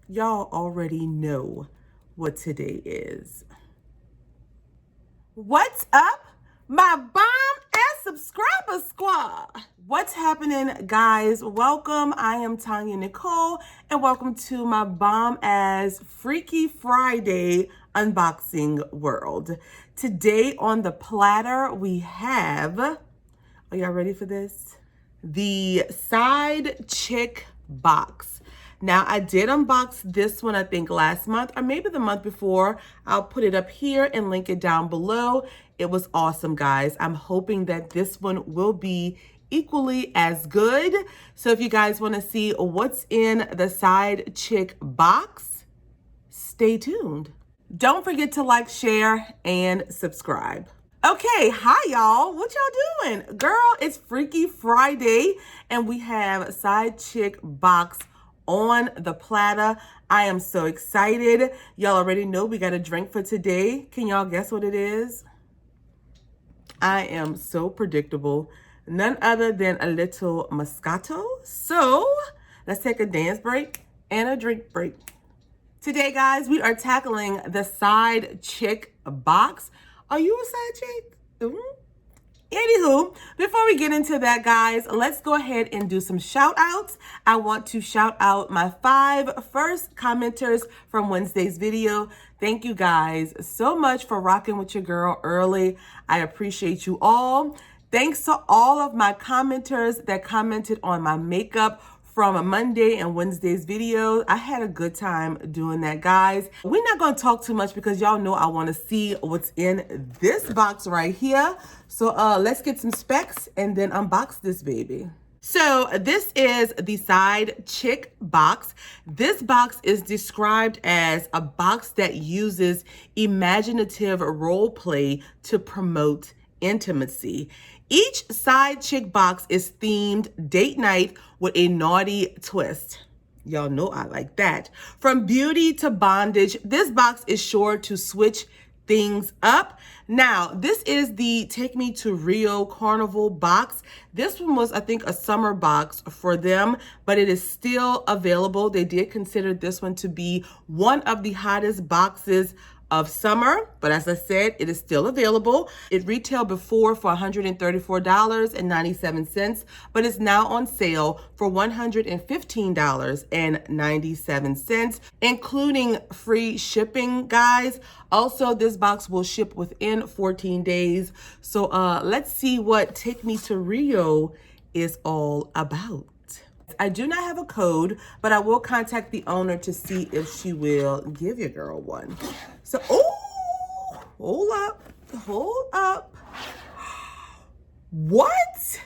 Y'all already know what today is. What's up, my bomb and subscriber squad? What's happening, guys? Welcome. I am TonyaNicole, and welcome to my bomb as Freaky Friday unboxing world. Today on the platter, we have, are y'all ready for this? The side chick box. Now, I did unbox this one, I think last month or maybe the month before. I'll put it up here and link it down below. It was awesome, guys. I'm hoping that this one will be equally as good. So if you guys want to see what's in the side chick box, stay tuned. Don't forget to like, share, and subscribe. Okay, hi y'all. What y'all doing? Girl, it's Freaky Friday and we have side chick box on the platter. I am so excited. Y'all already know we got a drink for today. Can y'all guess what it is? I am so predictable. None other than a little Moscato. So let's take a dance break and a drink break. Today, guys, we are tackling the side chick box. Are you a side chick? Anywho, before we get into that, guys, let's go ahead and do some shout outs. I want to shout out my 5 first commenters from Wednesday's video. Thank you guys so much for rocking with your girl early. I appreciate you all. Thanks to all of my commenters that commented on my makeup from Monday and Wednesday's video. I had a good time doing that, guys. We're not gonna talk too much because y'all know I wanna see what's in this box right here. So let's get some specs and then unbox this baby. So this is the side chick box. This box is described as a box that uses imaginative role play to promote intimacy. Each side chick box is themed date night with a naughty twist. Y'all know I like that. From beauty to bondage, this box is sure to switch things up. Now, this is the Take Me to Rio Carnival box. This one was, I think, a summer box for them, but it is still available. They did consider this one to be one of the hottest boxes of summer, but as I said, it is still available. It retailed before for $134.97, but it's now on sale for $115.97, including free shipping, guys. Also, this box will ship within 14 days. So let's see what Take Me to Rio is all about. I do not have a code, but I will contact the owner to see if she will give your girl one. So, oh, hold up. What?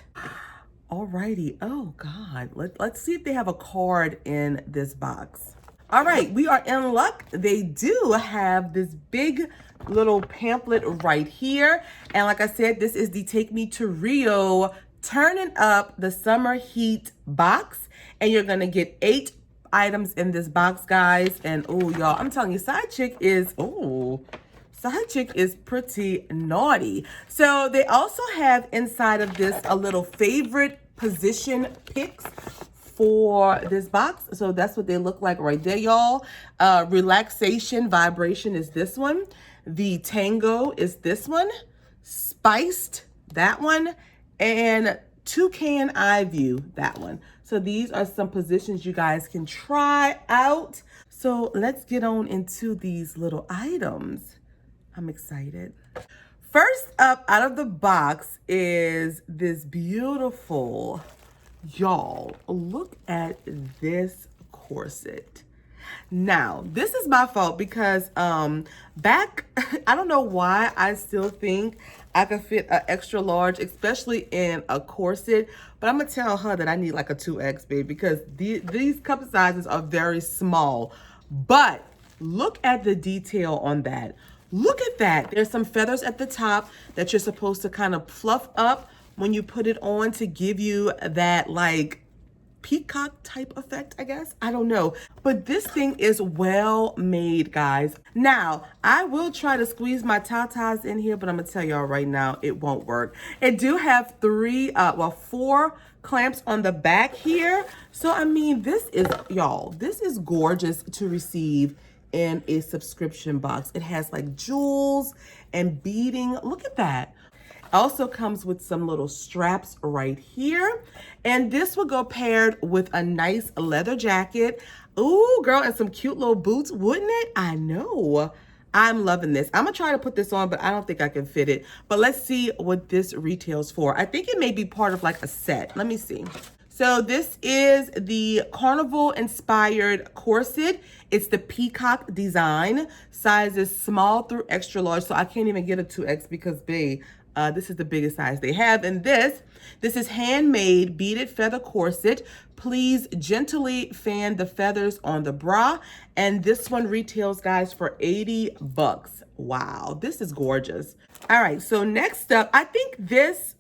Alrighty, oh God. Let's see if they have a card in this box. All right, we are in luck. They do have this big little pamphlet right here. And like I said, this is the Take Me to Rio Turning Up the Summer Heat box, and you're gonna get 8 items in this box, guys. And oh, y'all, I'm telling you, side chick is pretty naughty. So they also have inside of this a little favorite position picks for this box. So that's what they look like right there, y'all. Relaxation vibration is this one. The tango is this one. Spiced, that one. And Toucan Eye View, that one. So these are some positions you guys can try out. So let's get on into these little items. I'm excited. First up out of the box is this beautiful, y'all, look at this corset. Now, this is my fault because back, I don't know why I still think I could fit an extra large, especially in a corset, but I'm gonna tell her that I need like a 2X, babe, because these cup sizes are very small. But look at the detail on that. Look at that. There's some feathers at the top that you're supposed to kind of fluff up when you put it on to give you that like peacock type effect, I guess. I don't know. But this thing is well made, guys. Now, I will try to squeeze my tatas in here, but I'm gonna tell y'all right now, it won't work. It do have 4 clamps on the back here. So, I mean, this is, y'all, this is gorgeous to receive in a subscription box. It has like jewels and beading. Look at that. Also comes with some little straps right here. And this will go paired with a nice leather jacket. Ooh, girl, and some cute little boots, wouldn't it? I know. I'm loving this. I'm gonna try to put this on, but I don't think I can fit it. But let's see what this retails for. I think it may be part of like a set. Let me see. So this is the carnival inspired corset. It's the peacock design. Sizes small through extra large. So I can't even get a 2X because this is the biggest size they have. And this is handmade beaded feather corset. Please gently fan the feathers on the bra. And this one retails, guys, for 80 bucks. Wow, this is gorgeous. All right, so next up, I think this,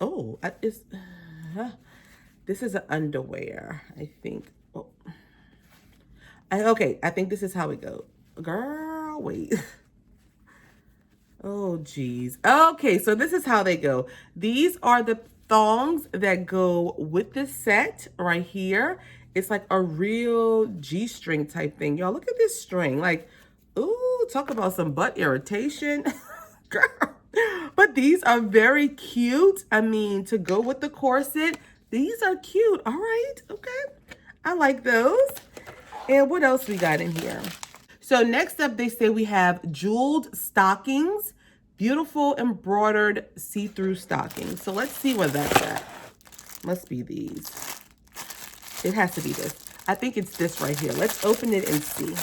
this is an underwear, I think. Oh. Okay, I think this is how it goes. Girl, wait. Oh, geez. Okay, so this is how they go. These are the thongs that go with this set right here. It's like a real G-string type thing. Y'all, look at this string. Like, ooh, talk about some butt irritation. Girl. But these are very cute. I mean, to go with the corset, these are cute. All right, okay. I like those. And what else we got in here? So next up, they say we have jeweled stockings, beautiful embroidered see-through stockings. So let's see what that's at. Must be these. It has to be this. I think it's this right here. Let's open it and see.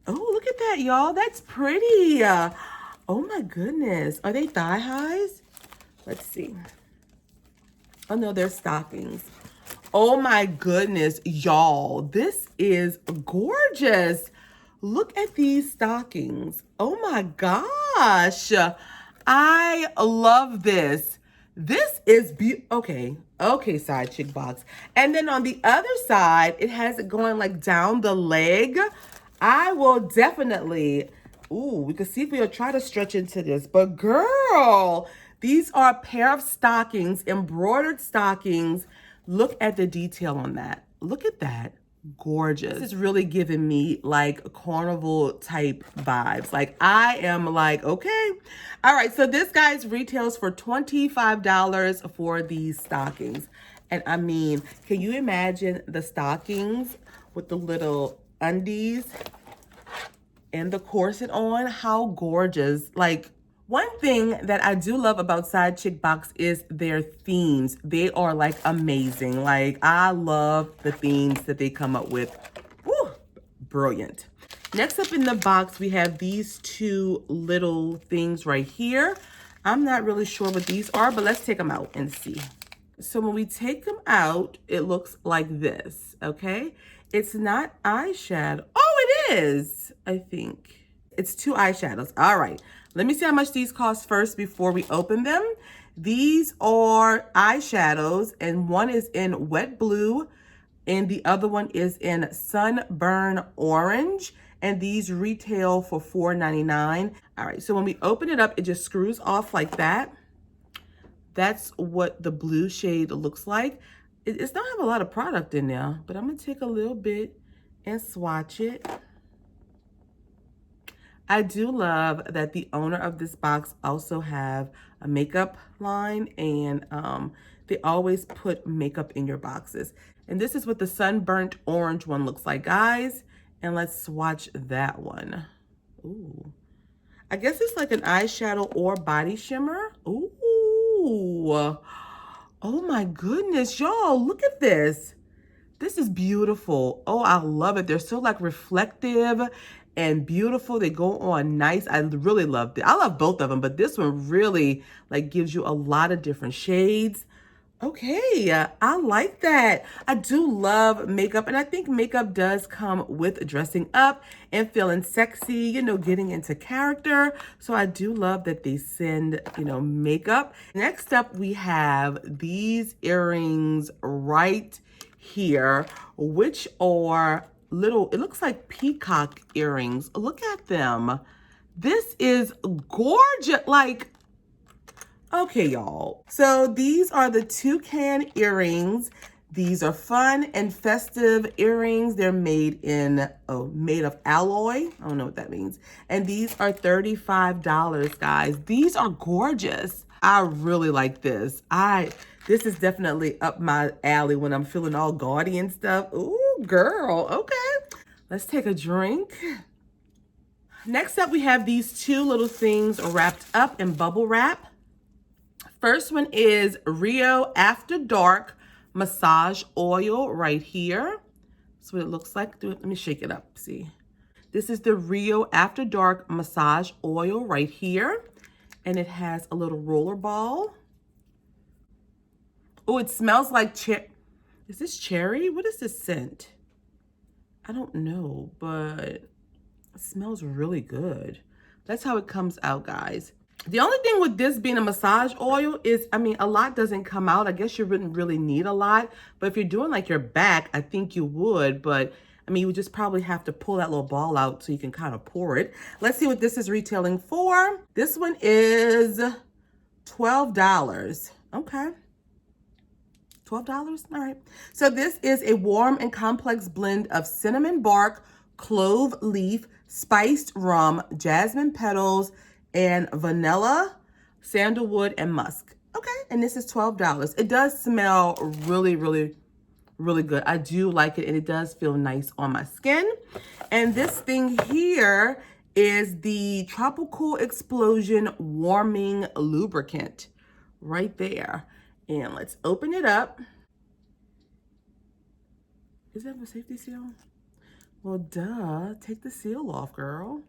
Oh, look at that, y'all. That's pretty. Oh my goodness. Are they thigh highs? Let's see. Oh no, they're stockings. Oh my goodness, y'all, this is gorgeous. Look at these stockings. Oh my gosh. I love this. This is okay, side chick box. And then on the other side, it has it going like down the leg. I will definitely, ooh, we can see if we'll try to stretch into this. But girl, these are a pair of stockings, embroidered stockings. Look at the detail on that. Look at that. Gorgeous. This is really giving me like carnival type vibes. Like I am like, okay. All right, so this guy's retails for $25 for these stockings. And I mean, can you imagine the stockings with the little undies and the corset on? How gorgeous. Like, one thing that I do love about Side Chick Box is their themes. They are like amazing. Like I love the themes that they come up with. Woo, brilliant. Next up in the box, we have these two little things right here. I'm not really sure what these are, but let's take them out and see. So when we take them out, it looks like this, okay? It's not eyeshadow. Oh, it is, I think. It's two eyeshadows. All right. Let me see how much these cost first before we open them. These are eyeshadows, and one is in wet blue, and the other one is in sunburn orange, and these retail for $4.99. All right, so when we open it up, it just screws off like that. That's what the blue shade looks like. It does not have a lot of product in there, but I'm gonna take a little bit and swatch it. I do love that the owner of this box also have a makeup line, and they always put makeup in your boxes. And this is what the sunburnt orange one looks like, guys. And let's swatch that one. Ooh. I guess it's like an eyeshadow or body shimmer. Ooh. Oh my goodness, y'all, look at this. This is beautiful. Oh, I love it. They're so like reflective and beautiful. They go on nice. I really loved it. I love both of them, but this one really like gives you a lot of different shades. Okay, I like that. I do love makeup, and I think makeup does come with dressing up and feeling sexy, you know, getting into character. So I do love that they send, you know, makeup. Next up, we have these earrings right here, which are little, it looks like peacock earrings. Look at them. This is gorgeous. Like, Okay, y'all. So these are the toucan earrings. These are fun and festive earrings. They're made of alloy. I don't know what that means. And these are $35, guys. These are gorgeous. I really like this. This is definitely up my alley when I'm feeling all gaudy and stuff. Ooh, girl. Okay. Let's take a drink. Next up, we have these two little things wrapped up in bubble wrap. First one is Rio After Dark Massage Oil right here. That's what it looks like. Let me shake it up, see. This is the Rio After Dark Massage Oil right here. And it has a little roller ball. Oh, it smells like is this cherry? What is this scent? I don't know, but it smells really good. That's how it comes out, guys. The only thing with this being a massage oil is, I mean, a lot doesn't come out. I guess you wouldn't really need a lot. But if you're doing like your back, I think you would. But I mean, you would just probably have to pull that little ball out so you can kind of pour it. Let's see what this is retailing for. This one is $12. Okay. $12? All right. So this is a warm and complex blend of cinnamon bark, clove leaf, spiced rum, jasmine petals, and vanilla, sandalwood, and musk. Okay, and this is $12. It does smell really, really, really good. I do like it, and it does feel nice on my skin. And this thing here is the Tropical Explosion Warming Lubricant right there. And let's open it up. Is that a safety seal? Well, duh. Take the seal off, girl.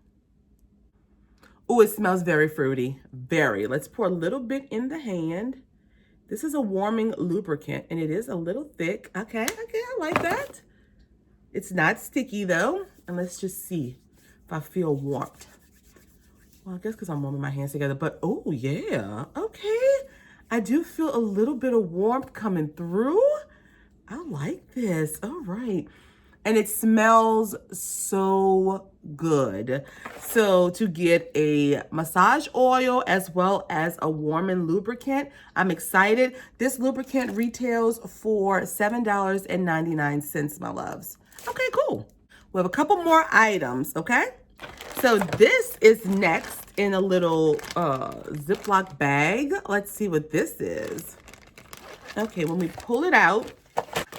Oh, it smells very fruity. Very. Let's pour a little bit in the hand. This is a warming lubricant, and it is a little thick. Okay, I like that. It's not sticky, though. And let's just see if I feel warmth. Well, I guess because I'm warming my hands together, but oh, yeah. Okay. I do feel a little bit of warmth coming through. I like this. All right. And it smells so good. So to get a massage oil as well as a warming lubricant, I'm excited. This lubricant retails for $7.99, my loves. Okay, cool. We have a couple more items, okay? So this is next in a little Ziploc bag. Let's see what this is. Okay, when we pull it out,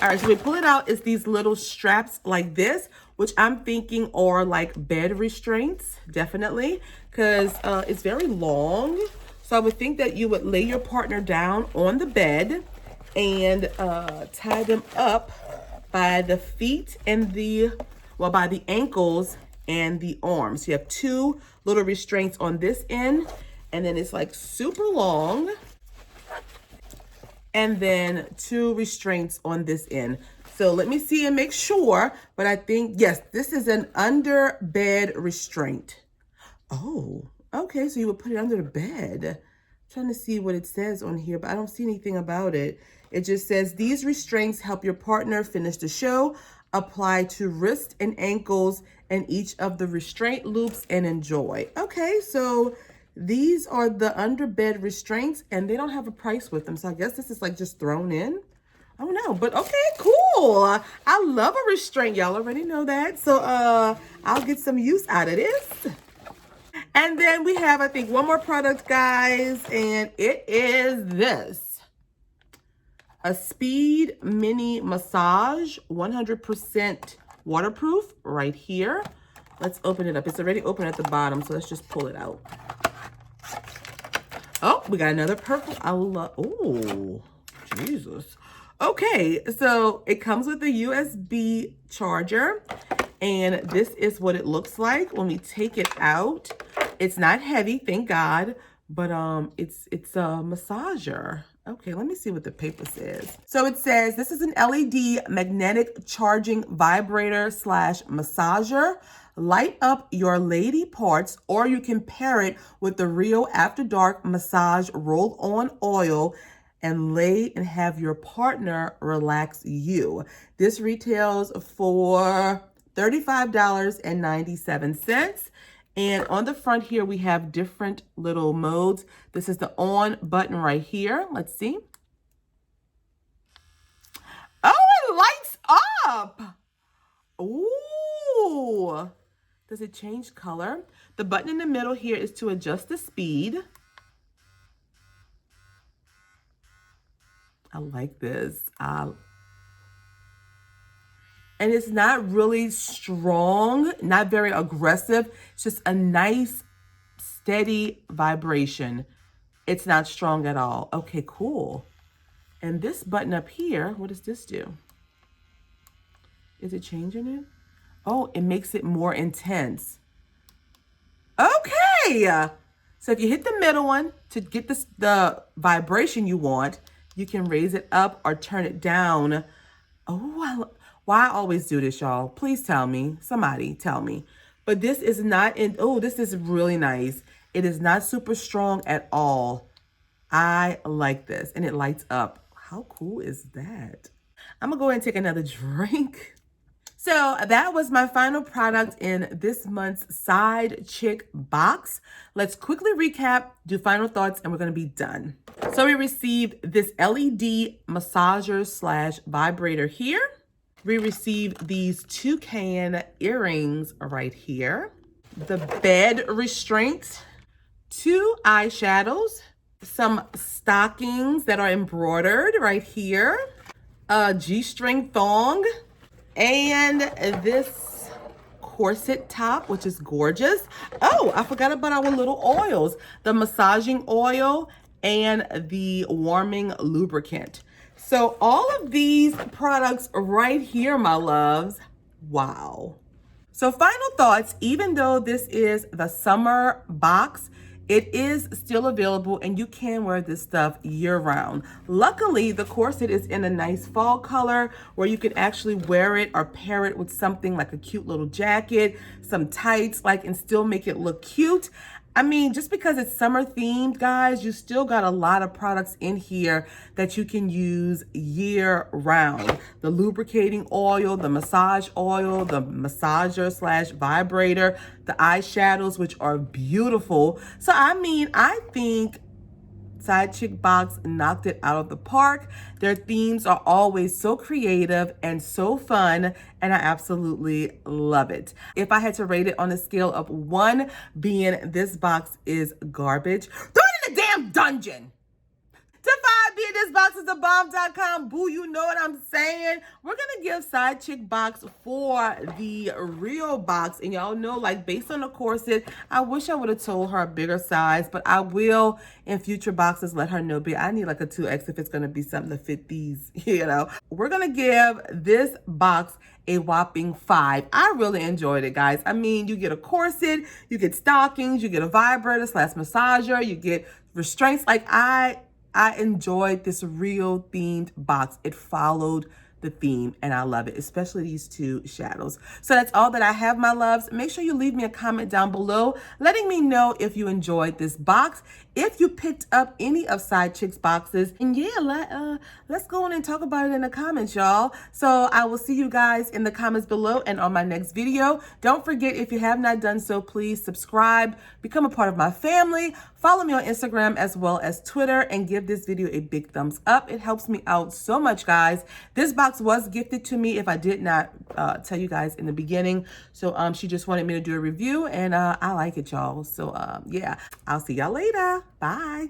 all right, so we pull it out, it's these little straps like this, which I'm thinking are like bed restraints, definitely, because it's very long. So I would think that you would lay your partner down on the bed and tie them up by the feet and by the ankles and the arms. You have two little restraints on this end, and then it's like super long. And then two restraints on this end. So let me see and make sure, but I think, yes, this is an under bed restraint. Oh, okay, so you would put it under the bed. I'm trying to see what it says on here, but I don't see anything about it. It just says, these restraints help your partner finish the show, apply to wrist and ankles and each of the restraint loops and enjoy. Okay, so these are the underbed restraints, and they don't have a price with them. So I guess this is like just thrown in. I don't know, but okay, cool. I love a restraint. Y'all already know that. So I'll get some use out of this. And then we have, I think, one more product, guys, and it is this. A Speed Mini Massage, 100% waterproof right here. Let's open it up. It's already open at the bottom, so let's just pull it out. Oh, we got another purple. I love, oh, Jesus. Okay, so it comes with a USB charger, and this is what it looks like when we take it out. It's not heavy, thank God, but it's a massager. Okay, let me see what the paper says. So it says, this is an LED magnetic charging vibrator / massager. Light up your lady parts, or you can pair it with the Rio After Dark Massage Roll-On Oil and lay and have your partner relax you. This retails for $35.97. And on the front here, we have different little modes. This is the on button right here. Let's see. Oh, it lights up. Ooh. Does it change color? The button in the middle here is to adjust the speed. I like this. And it's not really strong, not very aggressive. It's just a nice, steady vibration. It's not strong at all. Okay, cool. And this button up here, what does this do? Is it changing it? Oh, it makes it more intense. Okay. So if you hit the middle one to get the vibration you want, you can raise it up or turn it down. Oh, why I always do this, y'all? Please tell me. Somebody tell me. But this is not in, oh, this is really nice. It is not super strong at all. I like this. And it lights up. How cool is that? I'm going to go ahead and take another drink. So that was my final product in this month's Side Chick box. Let's quickly recap, do final thoughts, and we're going to be done. So we received this LED massager slash vibrator here. We received these toucan earrings right here. The bed restraints, 2 eyeshadows, some stockings that are embroidered right here, a G-string thong, and this corset top, which is gorgeous. Oh, I forgot about our little oils, the massaging oil and the warming lubricant. So all of these products right here, my loves, wow. So final thoughts, even though this is the summer box, it is still available and you can wear this stuff year round. Luckily, the corset is in a nice fall color where you can actually wear it or pair it with something like a cute little jacket, some tights, and still make it look cute. I mean, just because it's summer themed, guys, you still got a lot of products in here that you can use year round. The lubricating oil, the massage oil, the massager slash vibrator, the eyeshadows, which are beautiful. So, I mean, I think Side Chick Box knocked it out of the park. Their themes are always so creative and so fun, and I absolutely love it. If I had to rate it on a scale of 1 being this box is garbage, throw it in the damn dungeon. To 5 being this box is thebomb.com. Boo, you know what I'm saying? We're gonna give Side Chick Box for the Rio Box. And y'all know, based on the corset, I wish I would have told her a bigger size, but I will in future boxes let her know, I need a 2X if it's gonna be something to fit these, We're gonna give this box a whopping 5. I really enjoyed it, guys. I mean, you get a corset, you get stockings, you get a vibrator slash massager, you get restraints. I enjoyed this Rio themed box. It followed the theme and I love it, especially these 2 shadows. So that's all that I have, my loves. Make sure you leave me a comment down below letting me know if you enjoyed this box, if you picked up any of Side Chick's boxes, and yeah, let's go on and talk about it in the comments, y'all. So I will see you guys in the comments below and on my next video. Don't forget, if you have not done so, please subscribe, become a part of my family, follow me on Instagram as well as Twitter, and give this video a big thumbs up. It helps me out so much, guys. This box was gifted to me if I did not tell you guys in the beginning. So she just wanted me to do a review, and I like it, y'all. So yeah, I'll see y'all later. Bye.